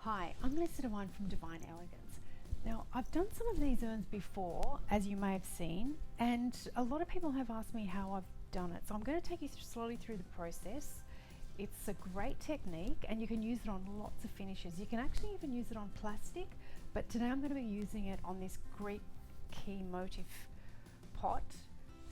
Hi, I'm Lisa Devine from Divine Elegance. Now, I've done some of these urns before, as you may have seen, and a lot of people have asked me how I've done it. So I'm going to take you slowly through the process. It's a great technique and you can use it on lots of finishes. You can actually even use it on plastic, but today I'm going to be using it on this Greek key motif pot.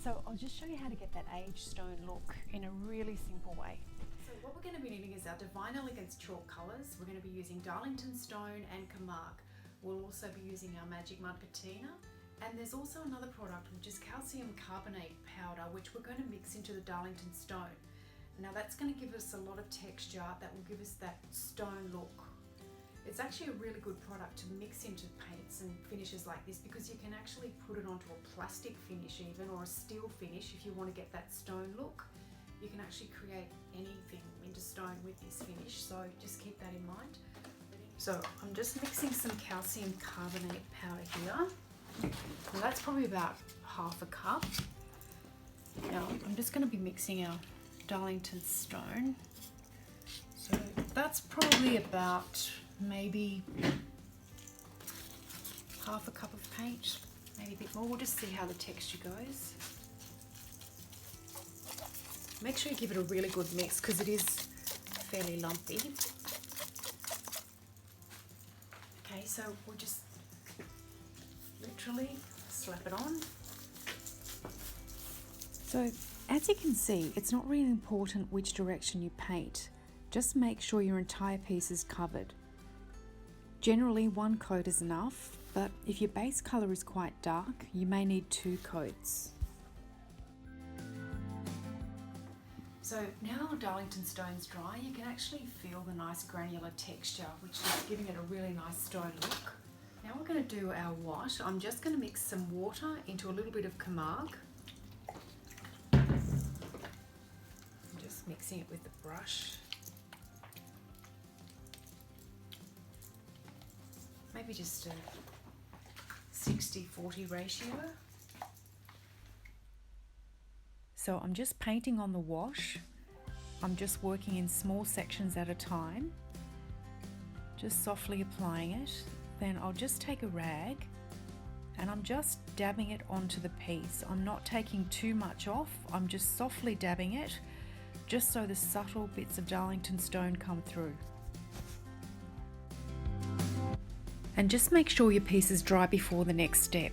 So I'll just show you how to get that aged stone look in a really simple way. So what we're going to be needing is our Divine Elegance chalk colours. We're going to be using Darlington Stone and Camargue. We'll also be using our Magic Mud Patina. And there's also another product which is calcium carbonate powder, which we're going to mix into the Darlington Stone. Now that's going to give us a lot of texture that will give us that stone look. It's actually a really good product to mix into paints and finishes like this because you can actually put it onto a plastic finish even, or a steel finish if you want to get that stone look. You can actually create anything into stone with this finish, so just keep that in mind. So I'm just mixing some calcium carbonate powder here. Now that's probably about half a cup. Now I'm just going to be mixing our Darlington Stone. So that's probably about maybe half a cup of paint, maybe a bit more. We'll just see how the texture goes. Make sure you give it a really good mix because it is fairly lumpy. Okay, so we'll just literally slap it on. So as you can see, it's not really important which direction you paint. Just make sure your entire piece is covered. Generally, one coat is enough, but if your base colour is quite dark, you may need 2 coats. So now our Darlington Stone's dry, you can actually feel the nice granular texture, which is giving it a really nice stone look. Now we're going to do our wash. I'm just going to mix some water into a little bit of Camargue. I'm just mixing it with the brush. Maybe just a 60-40 ratio. So I'm just painting on the wash. I'm just working in small sections at a time, just softly applying it. Then I'll just take a rag and I'm just dabbing it onto the piece. I'm not taking too much off, I'm just softly dabbing it, just so the subtle bits of Darlington Stone come through. And just make sure your piece is dry before the next step.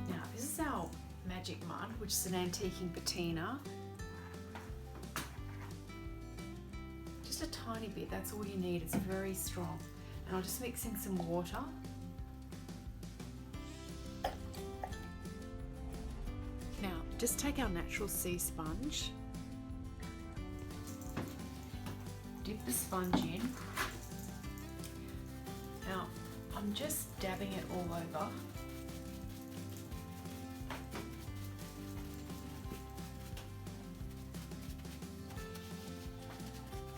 Now this is our Magic Mud, which is an antiquing patina. Just a tiny bit, that's all you need, it's very strong. And I'll just mix in some water. Now just take our natural sea sponge. Dip the sponge in. Now, I'm just dabbing it all over.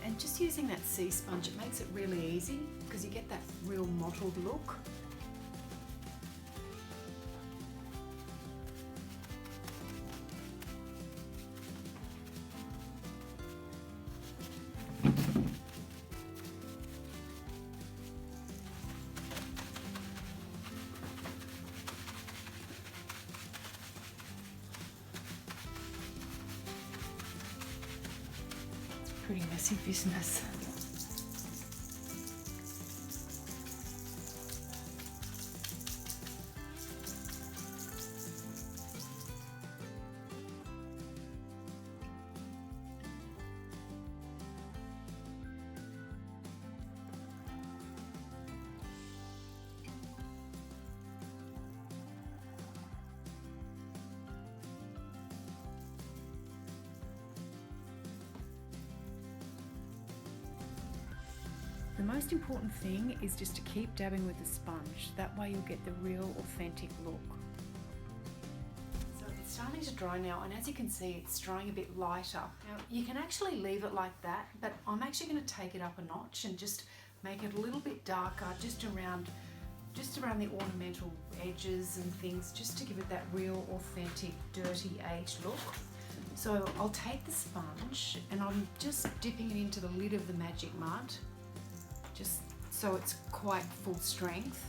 And just using that sea sponge, it makes it really easy because you get that real mottled look. Pretty messy business. The most important thing is just to keep dabbing with the sponge. That way you'll get the real authentic look. So it's starting to dry now, and as you can see, it's drying a bit lighter. Now you can actually leave it like that, but I'm actually going to take it up a notch and just make it a little bit darker just around the ornamental edges and things, just to give it that real authentic dirty aged look. So I'll take the sponge and I'm just dipping it into the lid of the Magic Mud, just so it's quite full strength.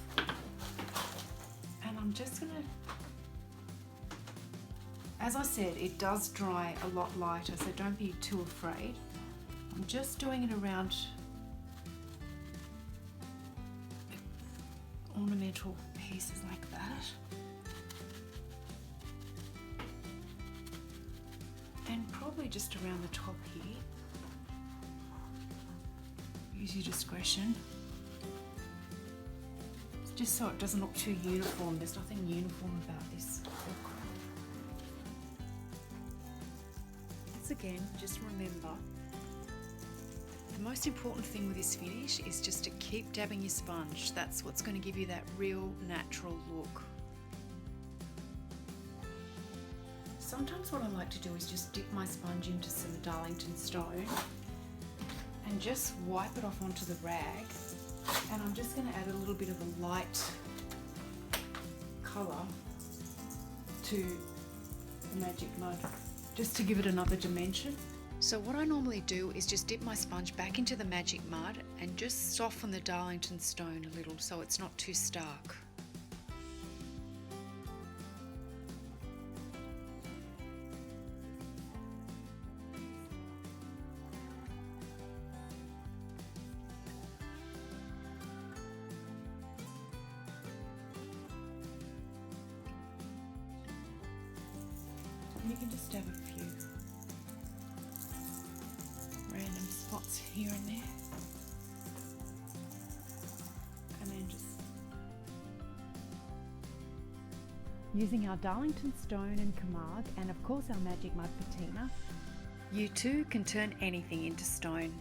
And I'm just gonna, as I said, it does dry a lot lighter, so don't be too afraid. I'm just doing it around ornamental pieces like that. And probably just around the top here. Use your discretion. Just so it doesn't look too uniform. There's nothing uniform about this look. Once again, just remember, the most important thing with this finish is just to keep dabbing your sponge. That's what's going to give you that real natural look. Sometimes what I like to do is just dip my sponge into some Darlington Stone and just wipe it off onto the rag, and I'm just going to add a little bit of a light colour to the Magic Mud just to give it another dimension. So what I normally do is just dip my sponge back into the Magic Mud and just soften the Darlington Stone a little so it's not too stark. You can just have a few random spots here and there, and then just using our Darlington Stone and Camargue, and of course our Magic Mud patina, you too can turn anything into stone.